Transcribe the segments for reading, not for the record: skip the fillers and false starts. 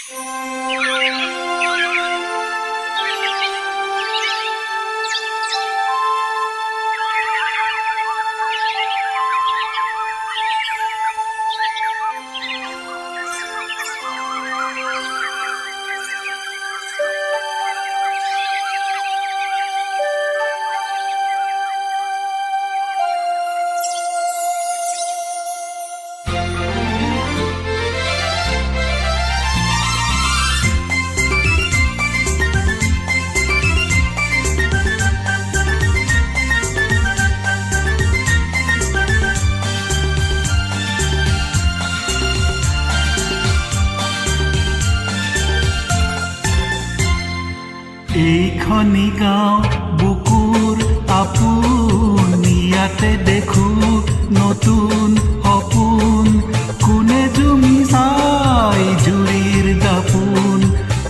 এইখনি গাঁও বুকুৰ আপোন, ইয়াতে দেখো নতুন সপোন। কোনে জুমি চাই জুৰিৰ দাপোন,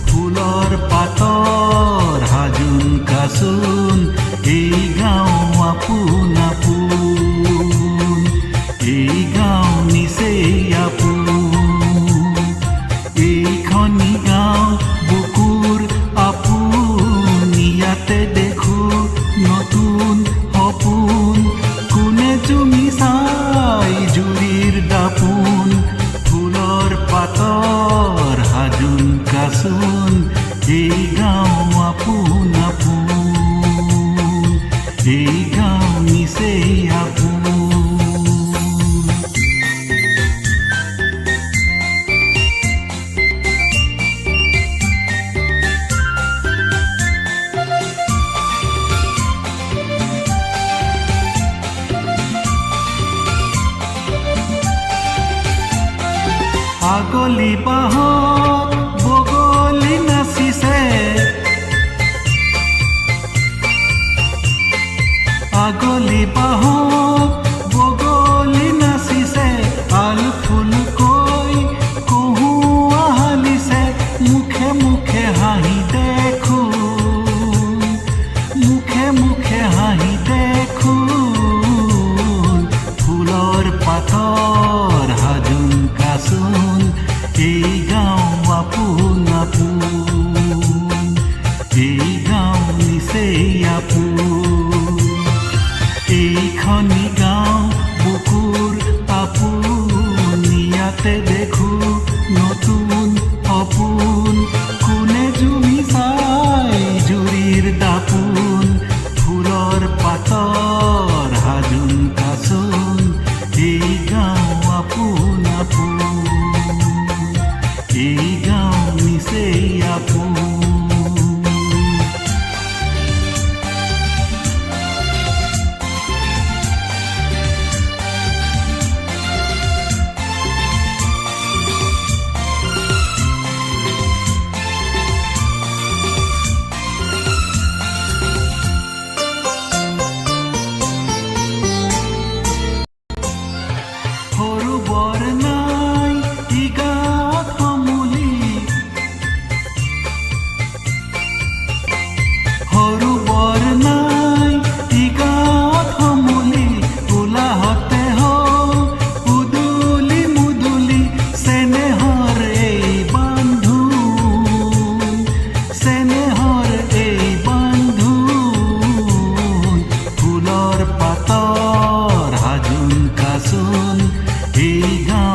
ফুলৰ পাতৰ হাজোন কাচোন। এই গাঁও আপোন আপোন, এই গাঁও নিচেই আপোন। এইখনি গাঁও বুকুৰ আপোন, ইয়াতে দেখো নতুন সপোন। কোনে জুমি চাই জুৰিৰ দাপোন, ফুলৰ পাতৰ হাজোন কাচোন। এই গাঁও আপোন আপোন, এই গাঁও নিচেই আপোন। আগলি বাঁহত বগলী নাচিছে, আগলি বাঁহত বগলী নাচিছে। আল ফুলকৈ কহুৱা হালিছে, মুখে মুখে হাঁহি দেখো, মুখে মুখে হাঁহি দেখো। ফুলৰ পাতৰ হাজোন কাচোন। এই গাঁও আপোন আপোন, এই গাঁও নিচেই আপোন। এইখনি গাঁও বুকুৰ আপোন, ইয়াতে দেখো নতুন সপোন। কোনে জুমি চাই জুৰিৰ দাপোন, ফুলৰ পাতৰ হাজোন কাচোন। এই গাঁও আপোন আপোন, এই গাঁও নিচেই আপোন। সৰু বৰ নাই ই গাঁৱত সমূলি, সৰু বৰ নাই ই গাঁৱত সমূলি। গোলাহতে হওঁ উদুলি মুদুলি, চেনেহৰ এই বান্ধোন, চেনেহৰ এই বান্ধোন। ফুলৰ পাতৰ হাজোন কাচোন। এই গাঁও